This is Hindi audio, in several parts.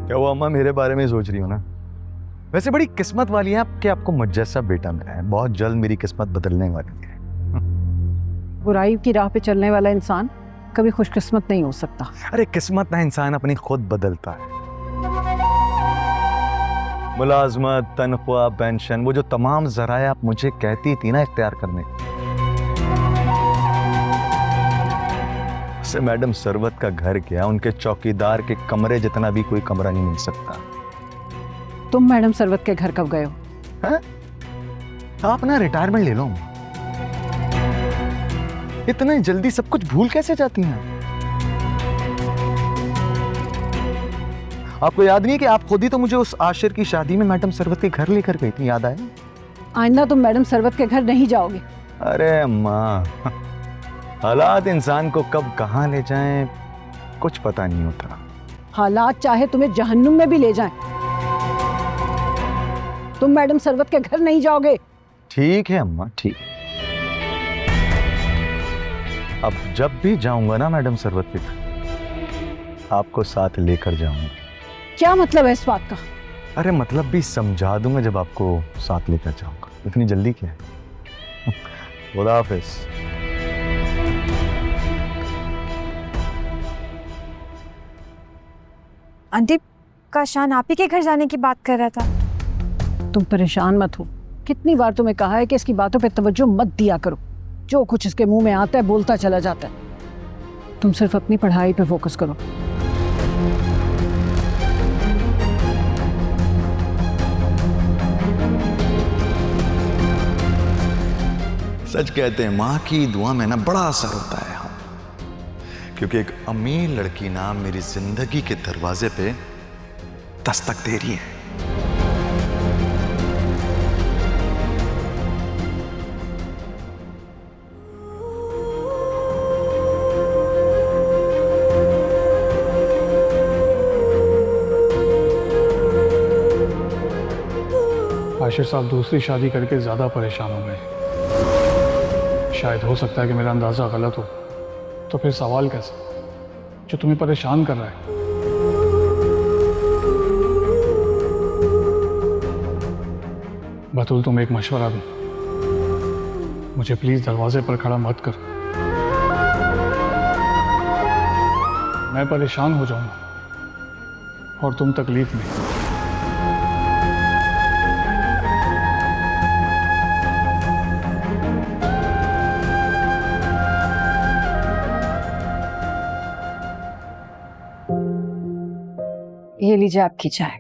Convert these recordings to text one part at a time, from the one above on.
क्या वो अम्मा मेरे बारे में सोच रही हो ना? वैसे बड़ी किस्मत वाली है आपके, आपको मुझ जैसा बेटा मिला है। बहुत जल्द मेरी किस्मत बदलने वाली है। बुराई की राह पे चलने वाला इंसान कभी खुशकिस्मत नहीं हो सकता। अरे किस्मत ना इंसान अपनी खुद बदलता है। मुलाजमत, तनख्वाह, पेंशन, वो जो तमाम जराए आप मुझे कहती थी ना इख्तियार करने, उससे मैडम सरवत का घर क्या, उनके चौकीदार के कमरे जितना भी कोई कमरा नहीं मिल सकता। तुम मैडम सरवत के घर कब गए हो? है? आप ना रिटायरमेंट ले लो। इतना जल्दी सब कुछ भूल कैसे जाती हैं? आपको याद नहीं है कि आप खुद ही तो मुझे उस आशिर की शादी में मैडम सरवत के घर लेकर गई थी, याद आया? आइंदा तुम मैडम सरवत के घर नहीं जाओगे। अरे अम्मा, हालात इंसान को कब कहाँ ले जाएं कुछ पता नहीं होता। हालात चाहे तुम्हें जहन्नुम में भी ले जाएं, तुम मैडम सरवत के घर नहीं जाओगे। ठीक है अम्मा, ठीक। अब जब भी जाऊंगा ना मैडम सरवत के घर, आपको साथ लेकर जाऊंगा। क्या मतलब है इस बात का? अरे मतलब भी समझा दूंगा जब आपको साथ लेकर जाऊंगा। इतनी जल्दी क्या है? खुदा हाफिज। आंटी, काशान आप ही के घर जाने की बात कर रहा था। तुम परेशान मत हो। कितनी बार तुम्हें कहा है कि इसकी बातों पे तवज्जो मत दिया करो। जो कुछ इसके मुंह में आता है बोलता चला जाता है। तुम सिर्फ अपनी पढ़ाई पे फोकस करो। सच कहते हैं माँ की दुआ में ना बड़ा असर होता है। क्योंकि एक अमीर लड़की ना मेरी जिंदगी के दरवाजे पे दस्तक दे रही है। आशिर साहब दूसरी शादी करके ज़्यादा परेशान हो गए। शायद हो सकता है कि मेरा अंदाज़ा गलत हो, तो फिर सवाल कैसे जो तुम्हें परेशान कर रहा है? बतूल, तुम एक मशवरा दो, मुझे प्लीज़ दरवाजे पर खड़ा मत कर। मैं परेशान हो जाऊंगा और तुम तकलीफ में। ये लीजिए आपकी चाय।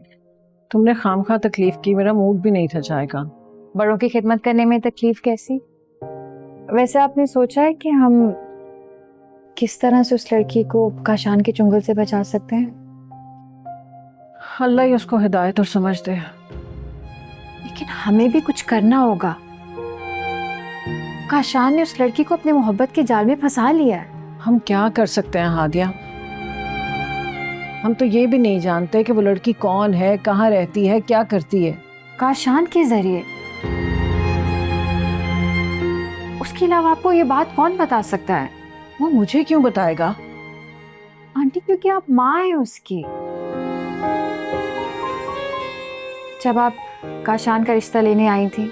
तुमने खामखा तकलीफ की, मेरा मूड भी नहीं था चाय का। बड़ों की खिदमत करने में तकलीफ कैसी? वैसे आपने सोचा है कि हम किस तरह से उस लड़की को काशान के चुंगल से बचा सकते हैं? अल्लाह ही उसको हिदायत और समझ दे। लेकिन हमें भी कुछ करना होगा। काशान ने उस लड़की को अपनी मोहब्बत के जाल में फंसा लिया है। हम क्या कर सकते हैं हादिया? हम तो ये भी नहीं जानते कि वो लड़की कौन है, कहाँ रहती है, क्या करती है। काशान के जरिए। उसके अलावा आपको ये बात कौन बता सकता है? वो मुझे क्यों बताएगा? आंटी, क्योंकि आप माँ हैं उसकी। जब आप काशान का रिश्ता लेने आई थी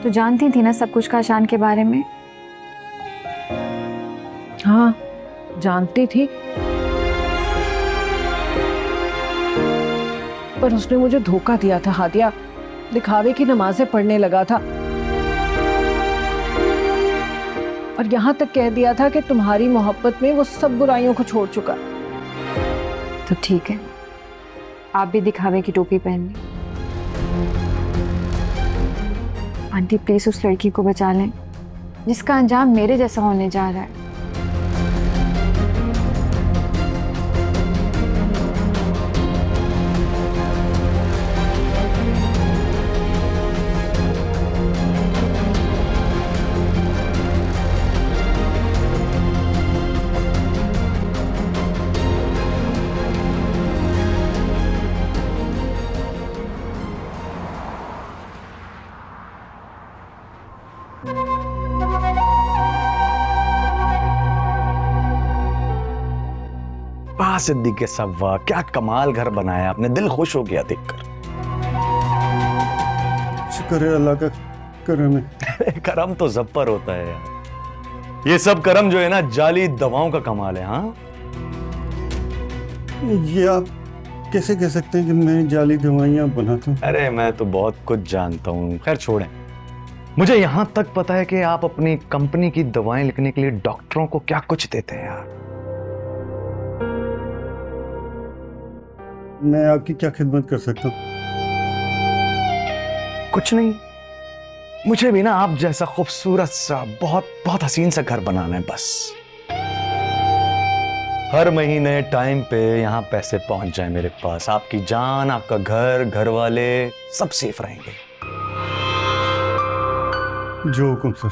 तो जानती थी ना सब कुछ काशान के बारे में? हाँ, जानती थी, पर उसने मुझे धोखा दिया था हादिया। दिखावे की नमाजें पढ़ने लगा था और यहाँ तक कह दिया था कि तुम्हारी मोहब्बत में वो सब बुराइयों को छोड़ चुका। तो ठीक है, आप भी दिखावे की टोपी पहन ली। आंटी प्लीज उस लड़की को बचा लें जिसका अंजाम मेरे जैसा होने जा रहा है। वाह सिद्दीकी साहब वाह, क्या कमाल घर बनाया आपने, दिल खुश हो गया देखकर। शुक्र है अल्लाह का करम है। करम तो जब पर होता है यार, ये सब करम जो है ना जाली दवाओं का कमाल है। हाँ ये आप कैसे कह सकते हैं कि मैं जाली दवाइयाँ बनाता हूँ? अरे मैं तो बहुत कुछ जानता हूँ, खैर छोड़ें। मुझे यहां तक पता है कि आप अपनी कंपनी की दवाएं लिखने के लिए डॉक्टरों को क्या कुछ देते हैं यार। मैं आपकी क्या खिदमत कर सकता हूँ? कुछ नहीं, मुझे भी ना आप जैसा खूबसूरत सा बहुत बहुत हसीन सा घर बनाना है बस। हर महीने टाइम पे यहाँ पैसे पहुंच जाए मेरे पास, आपकी जान, आपका घर, घर वाले सब सेफ रहेंगे। जो हुकुम सर।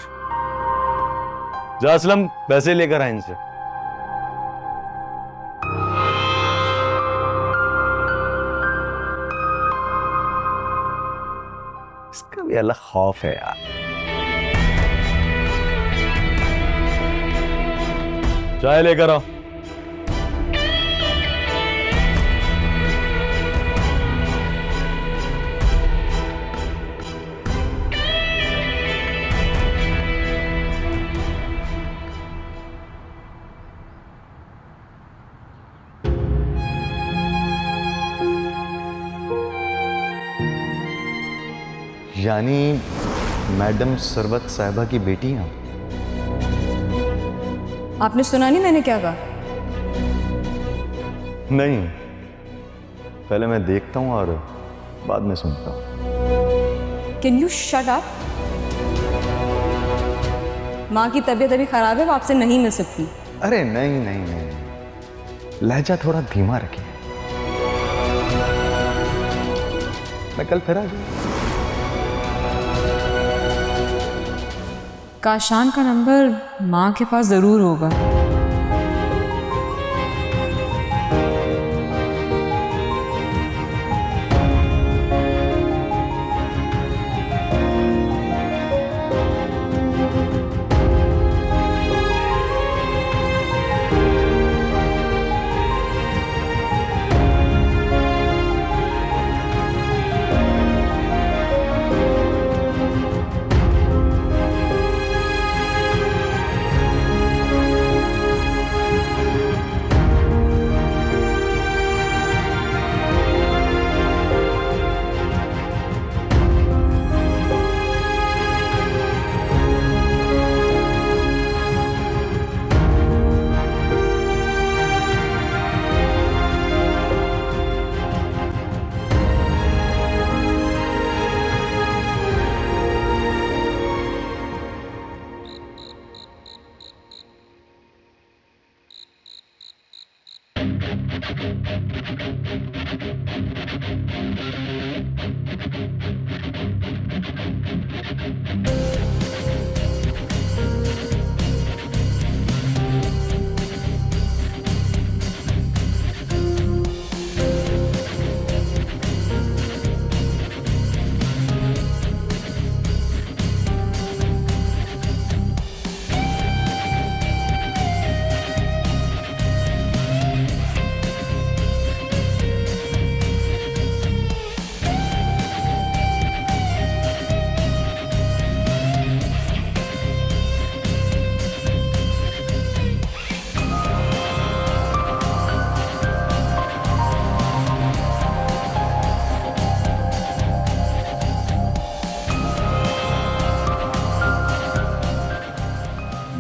जा असलम, पैसे लेकर आए इनसे। इसका भी अलग खौफ है यार। चाय लेकर आओ। यानी मैडम सरवत साहिबा की बेटी हैं? आपने सुना नहीं मैंने क्या कहा? नहीं, पहले मैं देखता हूं और बाद में सुनता हूं। Can you shut up? माँ की तबीयत अभी खराब है, वो आपसे नहीं मिल सकती। अरे नहीं नहीं नहीं, लहजा थोड़ा धीमा रखिए, मैं कल फिर आ जाऊंगा। काशान का नंबर माँ के पास जरूर होगा।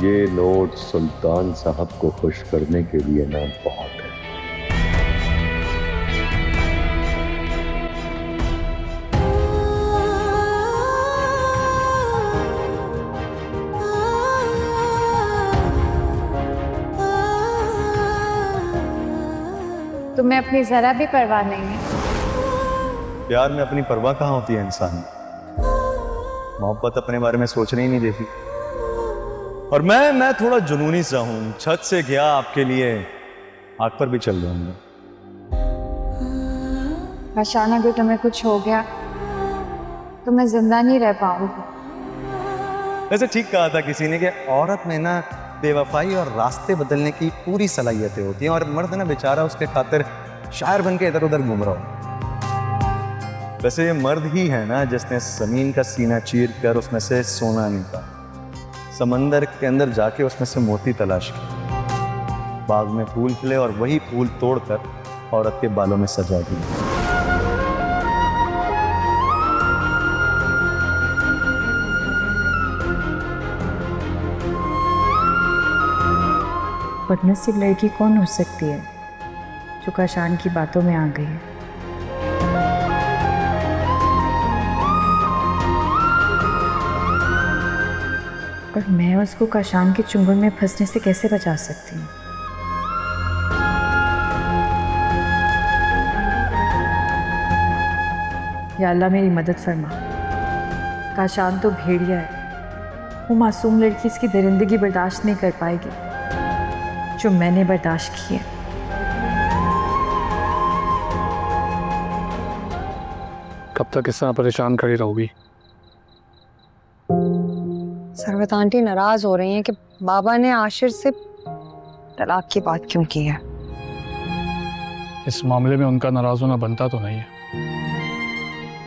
ये नोट सुल्तान साहब को खुश करने के लिए ना बहुत है। तुम्हें अपनी जरा भी परवाह नहीं है? प्यार में अपनी परवाह कहाँ होती है इंसान, मोहब्बत अपने बारे में सोचने ही नहीं देती। और मैं थोड़ा जुनूनी सा हूं, छत से गया आपके लिए आग पर भी चल जाऊंगा। काशान, अगर तुम्हें कुछ हो गया तो मैं जिंदा नहीं रह पाऊंगी। वैसे ठीक कहा था किसी ने कि औरत में ना बेवफाई और रास्ते बदलने की पूरी सलाहियतें होती हैं, और मर्द ना बेचारा उसके खातिर शायर बन के इधर उधर घूम रहा हो। वैसे ये मर्द ही है ना जिसने जमीन का सीना चीर कर उसमें से सोना निकाला, समंदर के अंदर जाके उसमें से मोती तलाश किया, बाग में फूल खिले और वही फूल तोड़कर औरत के बालों में सजा दिए। बदनसीब लड़की कौन हो सकती है जो काशान की बातों में आ गई है? और मैं उसको काशान के चुंगल में फंसने से कैसे बचा सकती हूँ? या अल्लाह मेरी मदद फरमा। काशान तो भेड़िया है, वो मासूम लड़की इसकी दरिंदगी बर्दाश्त नहीं कर पाएगी जो मैंने बर्दाश्त की है। कब तक इस तरह परेशान खड़ी रहोगी? सरवत आंटी नाराज हो रही हैं कि बाबा ने आशिर से तलाक की बात क्यों की है। इस मामले में उनका नाराज होना बनता तो नहीं है।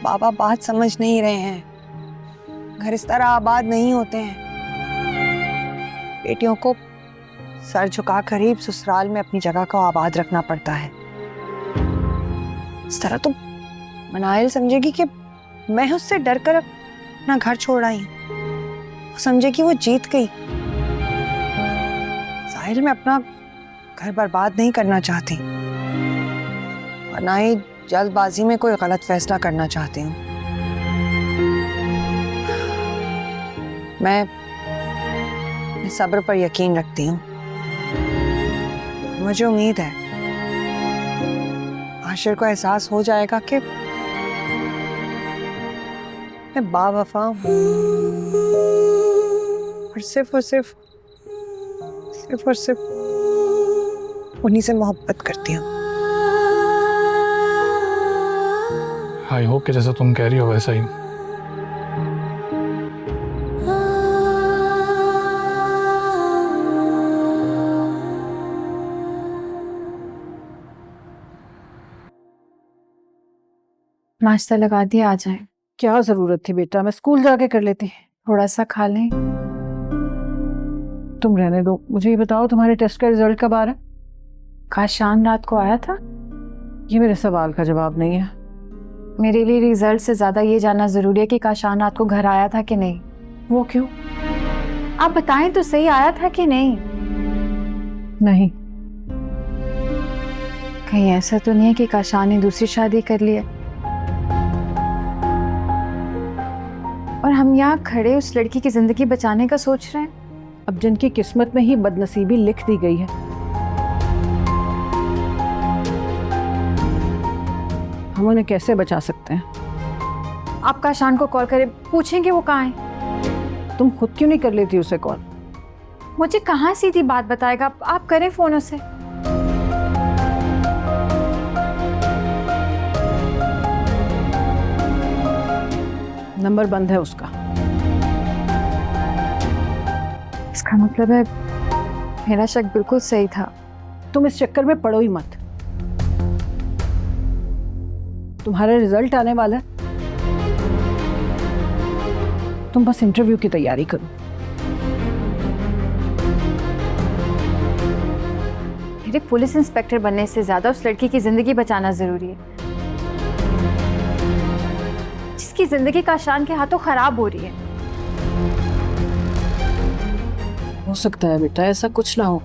बाबा बात समझ नहीं रहे हैं। घर इस तरह आबाद नहीं होते हैं। बेटियों को सर झुकाकर ही ससुराल में अपनी जगह को आबाद रखना पड़ता है। इस तरह तो मनाइल समझेगी कि मैं उससे डरकर अपना घर छोड़ आई हूँ। वो समझेगी वो जीत गई। साहिल मैं अपना घर बर्बाद नहीं करना चाहती और ना ही जल्दबाजी में कोई गलत फैसला करना चाहती हूँ। मैं सब्र पर यकीन रखती हूँ। मुझे उम्मीद है आशिर को एहसास हो जाएगा कि मैं बावफा हूँ और सिर्फ उन्हीं से मोहब्बत करती हूँ। आई होप कि जैसा तुम कह रही हो वैसा ही। नाश्ता लगा दिया, आ जाए। क्या जरूरत थी बेटा, मैं स्कूल जाके कर लेती। थोड़ा सा खा लें। तुम रहने दो। मुझे ये बताओ तुम्हारे टेस्ट का रिजल्ट कब आ रहा है? काशान रात को आया था? ये मेरे सवाल का जवाब नहीं है। मेरे लिए रिजल्ट से ज्यादा ये जानना जरूरी है कि काशान रात को घर आया था कि नहीं। वो क्यों? आप बताएं तो सही, आया था कि नहीं? नहीं। कहीं ऐसा तो नहीं है कि काशान ने दूसरी शादी कर ली है और हम यहाँ खड़े उस लड़की की जिंदगी बचाने का सोच रहे हैं? अब जिनकी किस्मत में ही बदनसीबी लिख दी गई है, हम उन्हें कैसे बचा सकते हैं? आप काशान को कॉल करें, पूछेंगे वो कहाँ है। तुम खुद क्यों नहीं कर लेती उसे कॉल? मुझे कहाँ सीधी बात बताएगा? आप करें फोन उसे। नंबर बंद है उसका। इसका मतलब है मेरा शक बिल्कुल सही था। तुम इस चक्कर में पड़ो ही मत। तुम्हारा रिजल्ट आने वाला है, तुम बस इंटरव्यू की तैयारी करो। मेरे पुलिस इंस्पेक्टर बनने से ज्यादा उस लड़की की जिंदगी बचाना जरूरी है, जिसकी जिंदगी काशान के हाथों खराब हो रही है। हो सकता है बेटा ऐसा कुछ ना हो,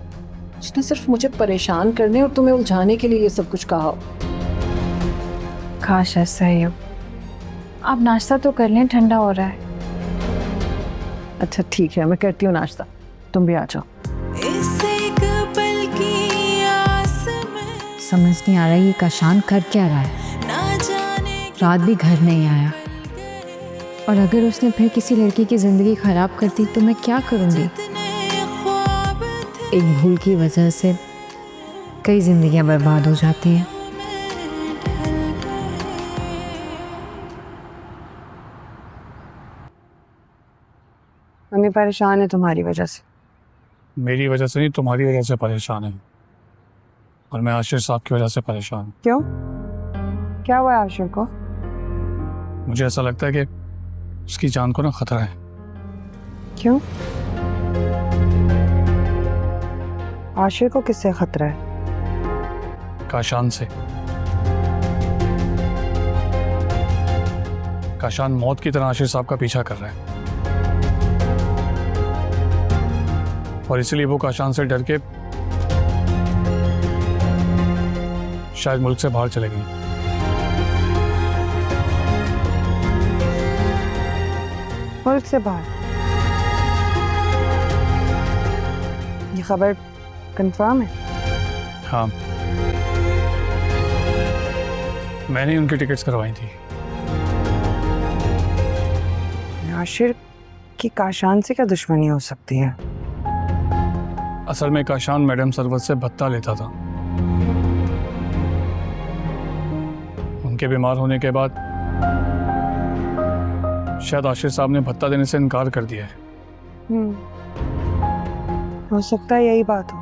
उसने सिर्फ मुझे परेशान करने और तुम्हें उलझाने के लिए ये सब कुछ कहा हो। काश ऐसा ही हो। आप नाश्ता तो कर लें, ठंडा हो रहा है। अच्छा ठीक है, मैं करती हूँ नाश्ता, तुम भी आ जाओ। समझ नहीं आ रहा ये काशान कर क्या रहा है। रात भी घर नहीं आया, और अगर उसने फिर किसी लड़की की जिंदगी खराब कर दी तो मैं क्या करूँगी। एक भूल की वजह से कई जिंदगियां बर्बाद हो जाती हैं। मम्मी परेशान है तुम्हारी वजह से। मेरी वजह से नहीं, तुम्हारी वजह से परेशान है। और मैं आशिर साहब की वजह से परेशान हूँ। क्यों? क्या हुआ आशिर को? मुझे ऐसा लगता है कि उसकी जान को ना खतरा है। क्यों? आशिर को किससे खतरा है? काशान से। काशान मौत की तरह आशिर साहब का पीछा कर रहा है और इसलिए वो काशान से डर के शायद मुल्क से बाहर चले गए। मुल्क से बाहर? ये खबर कंफर्म है? हाँ, मैंने उनकी टिकट्स करवाई थी। आशिर की काशान से क्या दुश्मनी हो सकती है? असल में काशान मैडम सरवत से भत्ता लेता था। उनके बीमार होने के बाद शायद आशिर साहब ने भत्ता देने से इनकार कर दिया है। हो सकता है यही बात हो।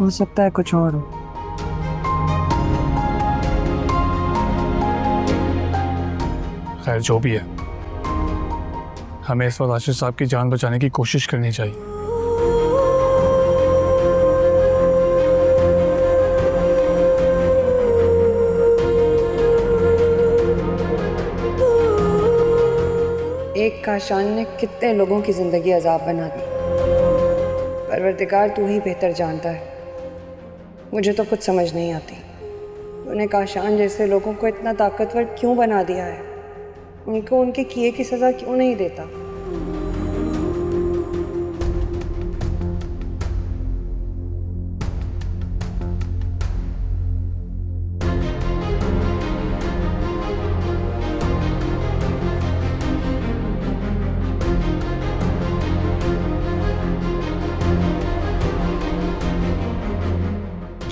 हो सकता है कुछ और हो। खैर जो भी है, हमें इस वक्त आशिर साहब की जान बचाने की कोशिश करनी चाहिए। एक काशान ने कितने लोगों की जिंदगी अजाब बना दी। परवरदिगार तू ही बेहतर जानता है। मुझे तो कुछ समझ नहीं आती, तूने काशान जैसे लोगों को इतना ताकतवर क्यों बना दिया है? उनको उनके किए की सजा क्यों नहीं देता?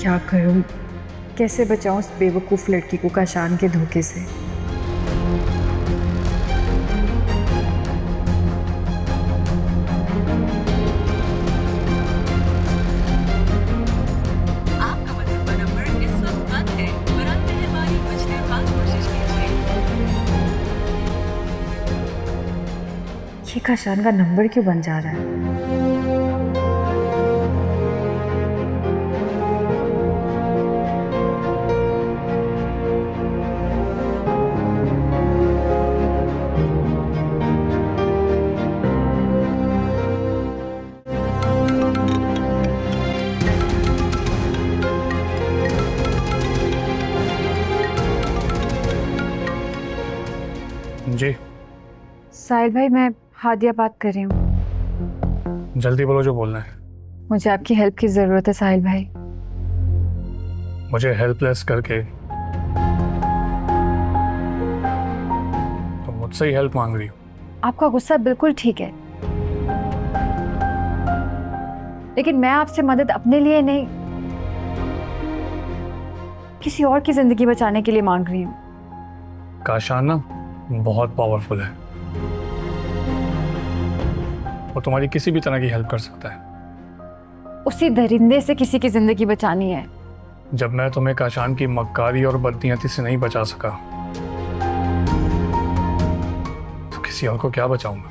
क्या करूं? कैसे बचाऊं उस बेवकूफ़ लड़की को काशान के धोखे से? ये काशान का नंबर क्यों बन जा रहा है? जी साहिल भाई, मैं हादिया बात कर रही हूँ। जल्दी बोलो जो बोलना है। मुझे आपकी हेल्प की ज़रूरत है साहिल भाई। मुझे हेल्पलेस करके तो मुझसे ही हेल्प मांग रही हो। आपका गुस्सा बिल्कुल ठीक है, लेकिन मैं आपसे मदद अपने लिए नहीं, किसी और की जिंदगी बचाने के लिए मांग रही हूँ। काशान ना बहुत पावरफुल है, वो तुम्हारी किसी भी तरह की हेल्प कर सकता है। उसी दरिंदे से किसी की जिंदगी बचानी है। जब मैं तुम्हें काशान की मक्कारी और बदनीयती से नहीं बचा सका तो किसी और को क्या बचाऊंगा?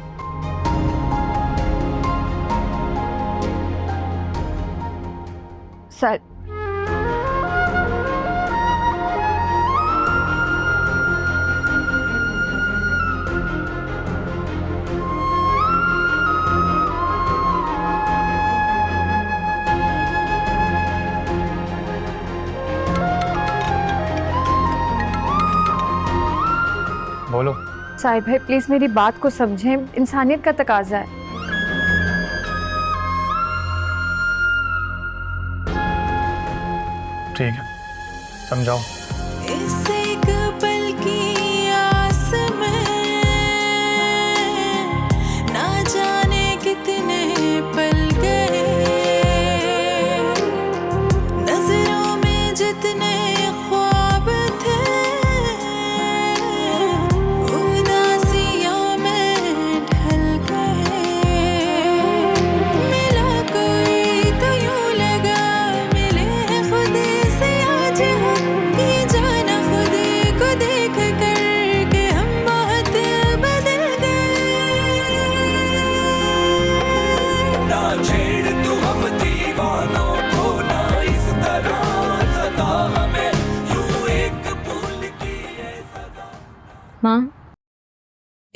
सर, बोलो। साहिब भाई प्लीज मेरी बात को समझें, इंसानियत का तकाजा है। ठीक है, समझाओ।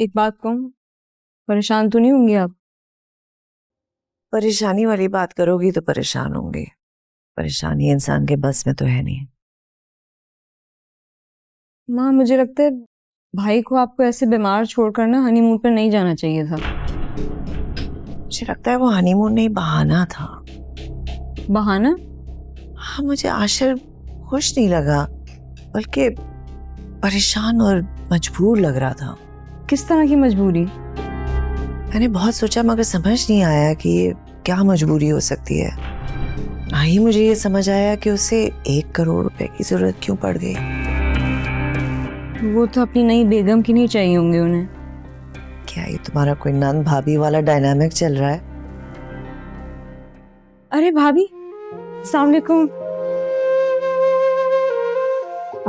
एक बात कहूँ, परेशान तो नहीं होंगे आप? परेशानी वाली बात करोगी तो परेशान होंगी। परेशानी इंसान के बस में तो है नहीं। माँ, मुझे लगता है भाई को आपको ऐसे बीमार छोड़कर ना हनीमून पर नहीं जाना चाहिए था। मुझे लगता है वो हनीमून नहीं, बहाना था। बहाना? हाँ, मुझे आशिर खुश नहीं लगा, बल्कि परेशान और मजबूर लग रहा था। किस तरह की मजबूरी? मैंने बहुत सोचा मगर समझ नहीं आया कि ये क्या मजबूरी हो सकती है। ना ही मुझे ये समझ आया कि उसे 1 करोड़ रुपए की जरूरत क्यों पड़ गई। वो तो अपनी नई बेगम की नहीं चाहिए होंगे उन्हें। क्या ये तुम्हारा कोई नंद भाभी वाला डायनामिक चल रहा है? अरे भाभी, अस्सलाम वालेकुम।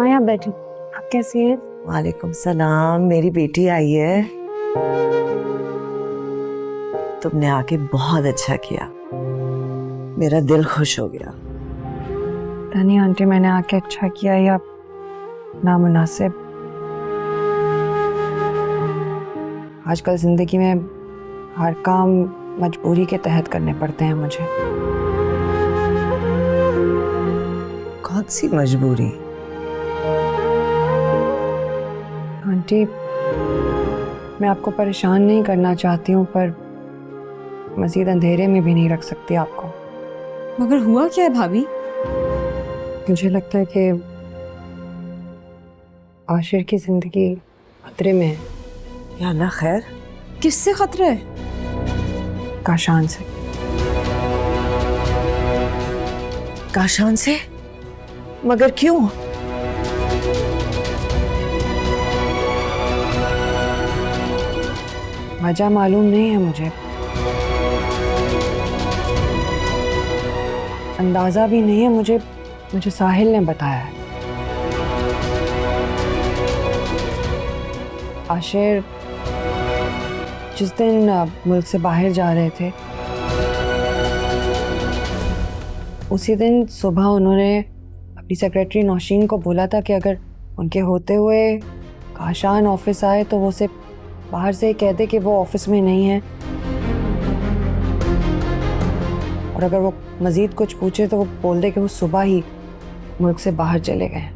आया बैठी, आप कैसी हैं? वालेकुम सलाम, मेरी बेटी आई है। तुमने आके बहुत अच्छा किया, मेरा दिल खुश हो गया। धनी आंटी, मैंने आके अच्छा किया या नामुनासिब? आजकल जिंदगी में हर काम मजबूरी के तहत करने पड़ते हैं मुझे। कौन सी मजबूरी? आंटी, मैं आपको परेशान नहीं करना चाहती हूँ, पर मजीद अंधेरे में भी नहीं रख सकती आपको। मगर हुआ क्या है भाभी? मुझे लगता है कि आशिर की जिंदगी खतरे में है। या अल्लाह खैर? किससे खतरा है? काशान से। काशान से? मगर क्यों? वजह मालूम नहीं है मुझे, अंदाजा भी नहीं है मुझे साहिल ने बताया है। आशिर जिस दिन मुल्क से बाहर जा रहे थे, उसी दिन सुबह उन्होंने अपनी सेक्रेटरी नौशीन को बोला था कि अगर उनके होते हुए काशान ऑफिस आए तो वो उसे बाहर से ही कह दे कि वो ऑफिस में नहीं है, और अगर वो मज़ीद कुछ पूछे तो वो बोल दे कि वो सुबह ही मुल्क से बाहर चले गए।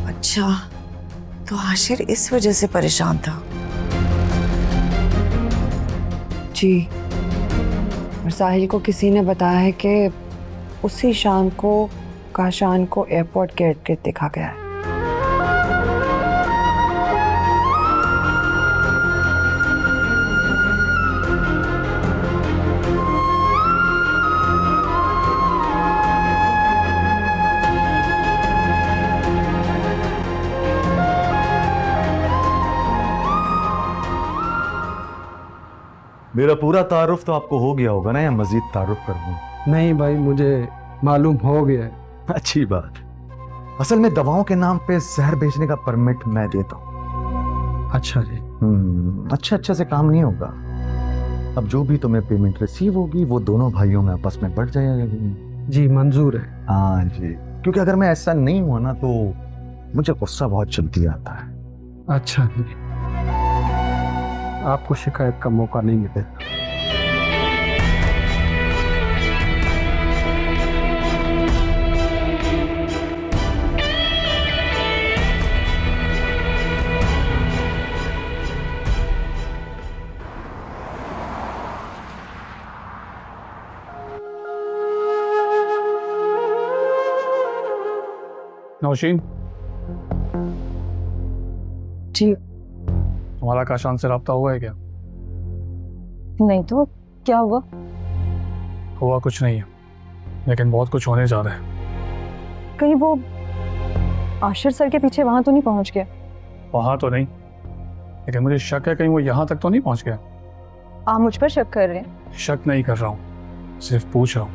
अच्छा, तो आशिर इस वजह से परेशान था? जी, और साहिल को किसी ने बताया है कि उसी शाम को काशान को एयरपोर्ट के इर्द-गिर्द देखा गया है। मेरा पूरा तारुफ तो आपको हो गया होगा ना, या मजीद तारुफ कर दूं? नहीं भाई, मुझे मालूम हो गया है। अच्छी बात। असल में दवाओं के नाम पे जहर बेचने का परमिट मैं देता हूँ। अच्छा जी। अच्छा से काम नहीं होगा। अब जो भी तुम्हें पेमेंट रिसीव होगी वो दोनों भाइयों में आपस में बढ़ जाएगा। जी मंजूर है। हाँ जी, क्योंकि अगर मैं ऐसा नहीं हुआ ना तो मुझे गुस्सा बहुत जल्दी आता है। अच्छा जी, आपको शिकायत का मौका नहीं मिलेगा। नौशीन, जी। तुम्हारा काशान से राब्ता हुआ है क्या? नहीं तो क्या हुआ? हुआ कुछ नहीं है, लेकिन बहुत कुछ होने जा रहा है। कहीं वो आशिर सर के पीछे वहां तो नहीं पहुंच गया? वहां तो नहीं, लेकिन मुझे शक है कहीं वो यहाँ तक तो नहीं पहुंच गया। आप मुझ पर शक कर रहे हैं? शक नहीं कर रहा हूँ, सिर्फ पूछ रहा हूँ।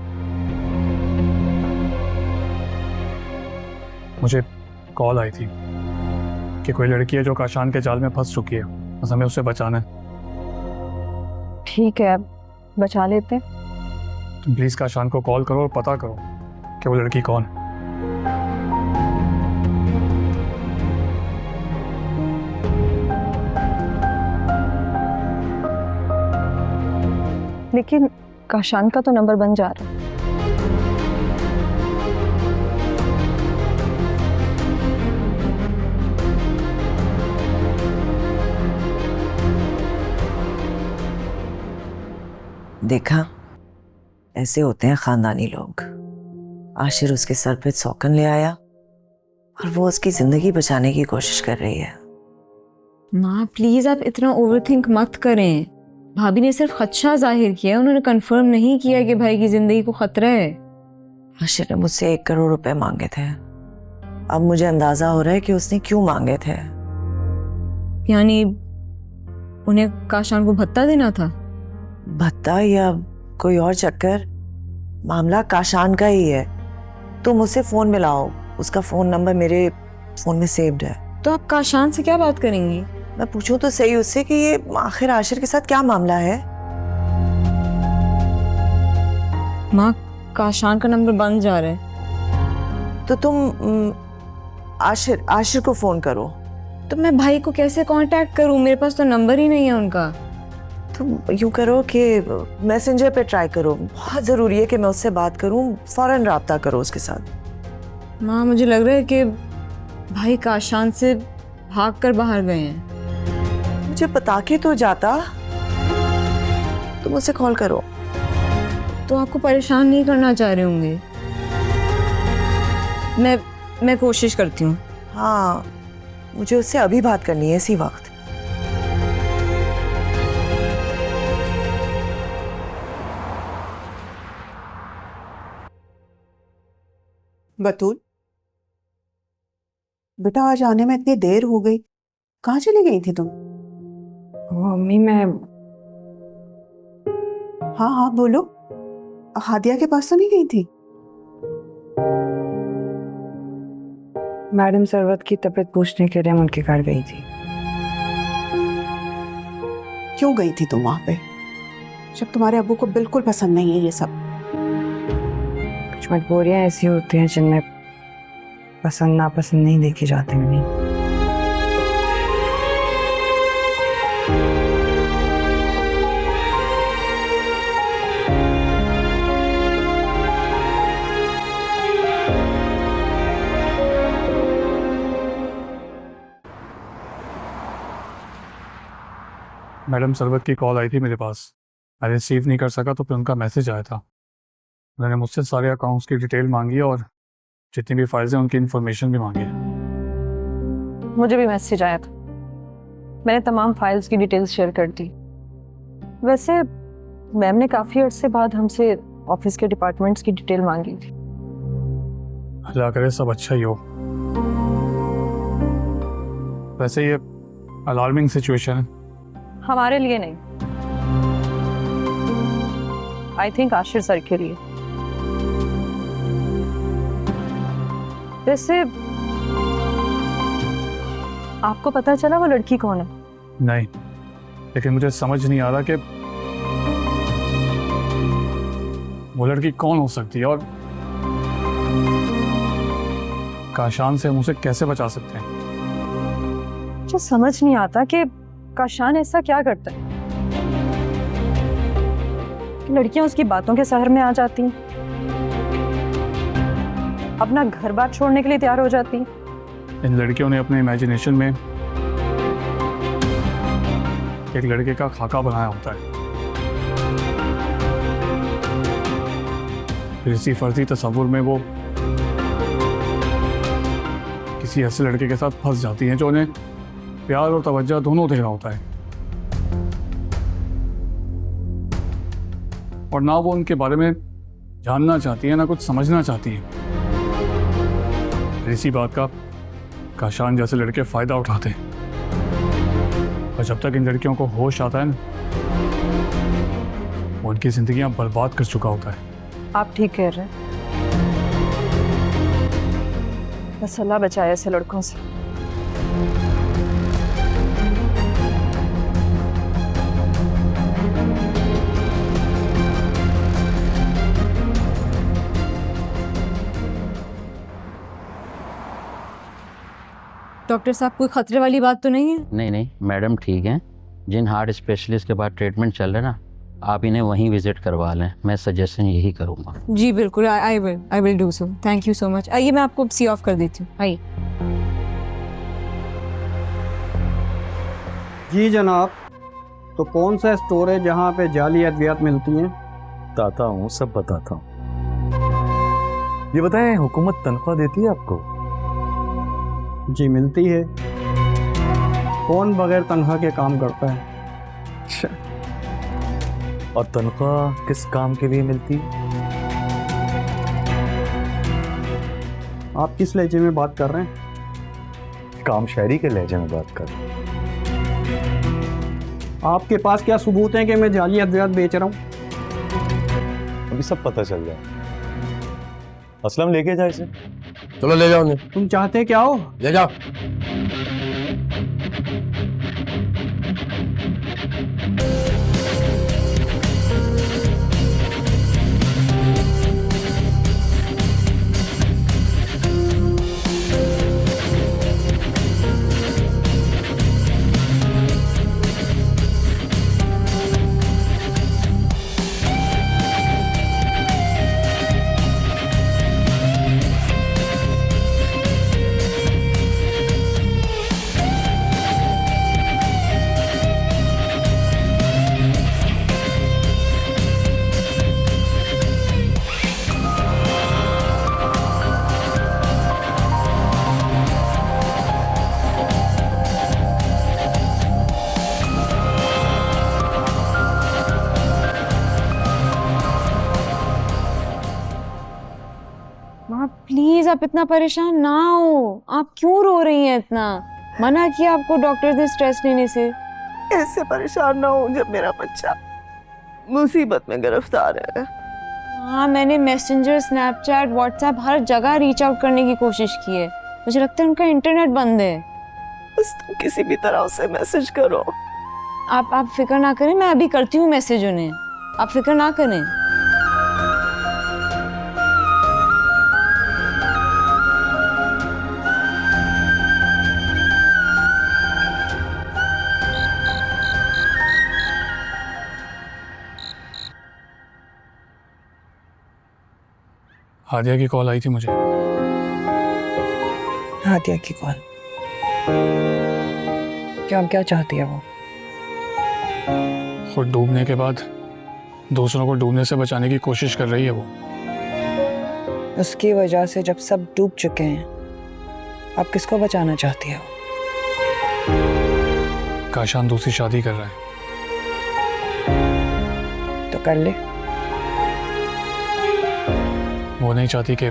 मुझे कॉल आई थी कि कोई लड़की है जो काशान के जाल में फंस चुकी है, बस हमें उससे बचाना है। ठीक है, बचा लेते हैं। तुम प्लीज काशान को कॉल करो और पता करो कि वो लड़की कौन है। लेकिन काशान का तो नंबर बन जा रहा है। देखा, ऐसे होते हैं खानदानी लोग। आशिर उसके सर पे सौकन ले आया और वो उसकी जिंदगी बचाने की कोशिश कर रही है। माँ प्लीज आप इतना ओवरथिंक मत करें। भाभी ने सिर्फ खदशा जाहिर किया, उन्होंने कंफर्म नहीं किया कि भाई की जिंदगी को खतरा है। आशिर ने मुझसे 1 करोड़ रुपए मांगे थे। अब मुझे अंदाजा हो रहा है कि उसने क्यों मांगे थे। यानी उन्हें काशान को भत्ता देना था? भत्ता या कोई और चक्कर, मामला काशान का ही है। तुम उससे फोन मिलाओ, उसका फोन नंबर मेरे फोन में सेव्ड है। तो आप काशान से क्या बात करेंगी? मैं पूछूं तो सही उससे कि ये आखिर आशिर के साथ क्या मामला है। माँ काशान का नंबर बंद जा रहा है। तो तुम आशिर को फोन करो। तो मैं भाई को कैसे कांटेक्ट करूं? मेरे पास तो नंबर ही नहीं है उनका। तुम यूं करो कि मैसेंजर पे ट्राई करो। बहुत ज़रूरी है कि मैं उससे बात करूं। फ़ौरन राब्ता करो उसके साथ। माँ मुझे लग रहा है कि भाई काशान से भाग कर बाहर गए हैं। मुझे बता के तो जाता। तुम उसे कॉल करो। तो आपको परेशान नहीं करना चाह रहे होंगे। मैं कोशिश करती हूँ। हाँ, मुझे उससे अभी बात करनी है इसी वक्त। बतूल बेटा, आज आने में इतनी देर हो गई, कहाँ चली गई थी तुम? मम्मी मैं हाँ हाँ बोलो, हादिया के पास तो नहीं गई थी? मैडम सरवत की तबीयत पूछने के लिए मैं उनके घर गई थी। क्यों गई थी तुम वहां पे, जब तुम्हारे अब्बू को बिल्कुल पसंद नहीं है ये सब? कुछ मजबूरियां ऐसी होती हैं जिनमें पसंद नापसंद नहीं देखी जाती। नहीं मैडम सरवत की कॉल आई थी मेरे पास। मैं रिसीव नहीं कर सका तो फिर उनका मैसेज आया था। उन्होंने मुझसे सारे अकाउंट्स की डिटेल मांगी और जितनी भी फाइल्स हैं उनकी इन्फॉर्मेशन भी मांगी है। मुझे भी मैसेज आया था, मैंने तमाम फाइल्स की डिटेल्स शेयर कर दी। वैसे मैम ने काफ़ी अर्से बाद हमसे ऑफिस के डिपार्टमेंट्स की डिटेल मांगी थी। अल्लाह करे सब अच्छा ही हो। वैसे ये अलार्मिंग सिचुएशन है। हमारे लिए नहीं, आई थिंक आशिर सर के लिए। वैसे आपको पता चला वो लड़की कौन है? नहीं, लेकिन मुझे समझ नहीं आ रहा कि वो लड़की कौन हो सकती है और काशान से हम उसे कैसे बचा सकते हैं। मुझे समझ नहीं आता कि काशान ऐसा क्या करता है कि लड़कियां उसकी बातों के सहर में आ जाती हैं, अपना घर बार छोड़ने के लिए तैयार हो जाती हैं। इन लड़कियों ने अपने इमेजिनेशन में एक लड़के का खाका बनाया होता है, फिर इसी फर्जी तस्वुर में वो किसी ऐसे लड़के के साथ फंस जाती हैं जो उन्हें प्यार और तवज्जो दोनों दे रहा होता है, और ना वो उनके बारे में जानना चाहती है ना कुछ समझना चाहती है। इसी बात का काशान जैसे लड़के फायदा उठाते हैं, और जब तक इन लड़कियों को होश आता है ना, वो उनकी जिंदगियां बर्बाद कर चुका होता है। आप ठीक कह रहे हैं, बस अल्लाह बचाए ऐसे लड़कों से। डॉक्टर साहब कोई खतरे वाली बात तो नहीं है? नहीं नहीं मैडम ठीक हैं। जिन हार्ट स्पेशलिस्ट के पास ट्रीटमेंट चल रहा है ना, आप इन्हें वहीं विजिट करवा लें, मैं सजेशन यही करूँगा। जी बिल्कुल, I will do so. Thank you so much. आइए मैं आपको सी ऑफ कर देती हूँ। आइए। जी जनाब, तो कौन सा स्टोर है जहाँ पे जाली अद्वियात मिलती हैं? बताता हूँ, सब बताता हूँ। ये बताएं, हुकूमत तनख्वाह देती है आपको? जी मिलती है। कौन बगैर तनख्वाह के काम करता है? अच्छा, और तनख्वाह किस काम के लिए मिलती है? आप किस लहजे में बात कर रहे हैं? काम शायरी के लहजे में बात कर रहा हूँ। आपके पास क्या सबूत हैं कि मैं जाली अद्वियात बेच रहा हूँ? अभी सब पता चल जाए। असलम लेके जाए इसे। चलो ले जाओ। तुम चाहते क्या हो? ले जाओ। प्लीज आप इतना परेशान ना हो। आप क्यों रो रही हैं इतना? मना किया आपको डॉक्टर ने स्ट्रेस लेने से। ऐसे परेशान ना हो जब मेरा बच्चा मुसीबत में गिरफ्तार है। हाँ, मैंने मैसेंजर, स्नैपचैट, व्हाट्सएप हर जगह रीच आउट करने की कोशिश की है। मुझे लगता है उनका इंटरनेट बंद है। बस तुम किसी भी तरह उसे मैसेज करो। आप फिक्र ना करें, मैं अभी करती हूँ मैसेज उन्हें। आप फिक्र ना करें। हादिया की कॉल आई थी मुझे। हादिया की कॉल? क्या चाहती है वो? खुद डूबने के बाद दूसरों को डूबने से बचाने की कोशिश कर रही है वो। उसकी वजह से जब सब डूब चुके हैं, अब किसको बचाना चाहती है वो? काशान दूसरी शादी कर रहा है। तो कर ले। वो नहीं चाहती कि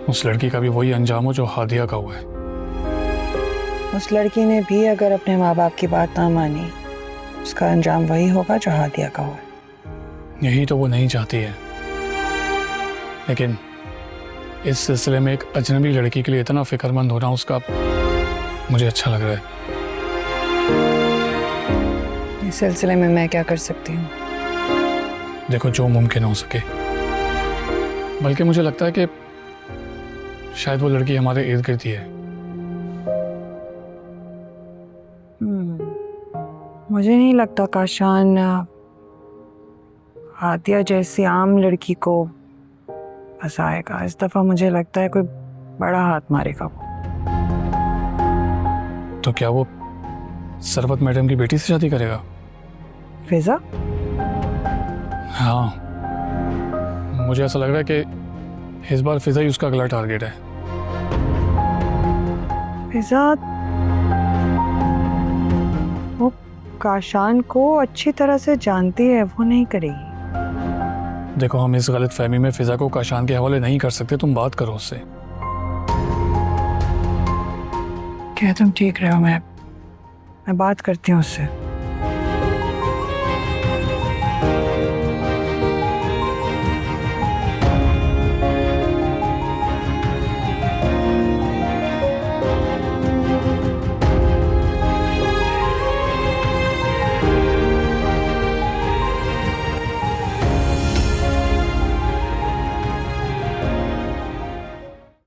उस लड़की का भी वही अंजाम हो जो हादिया का हुआ है। उस लड़की ने भी अगर अपने माँ बाप की बात ना मानी, उसका अंजाम वही होगा जो हादिया का हुआ है। यही तो वो नहीं चाहती है, लेकिन इस सिलसिले में एक अजनबी लड़की के लिए इतना फिक्रमंद होना उसका मुझे अच्छा लग रहा है। इस सिलसिले में मैं क्या कर सकती हूँ? देखो, जो मुमकिन हो सके। बल्कि मुझे लगता है कि शायद वो लड़की हमारे इर्द गिर्द ही है। मुझे नहीं लगता काशान हादिया जैसी आम लड़की को फंसाएगा। इस दफा मुझे लगता है कोई बड़ा हाथ मारेगा वो। तो क्या वो सरवत मैडम की बेटी से शादी करेगा? फिजा? हाँ, मुझे ऐसा लग रहा है कि इस बार फिजा ही उसका अगला टारगेट है। फिजा वो काशान को अच्छी तरह से जानती है, वो नहीं करेगी। देखो, हम इस गलत फहमी में फिजा को काशान के हवाले नहीं कर सकते। तुम बात करो उससे। क्या तुम ठीक रहो? मैं बात करती हूँ उससे।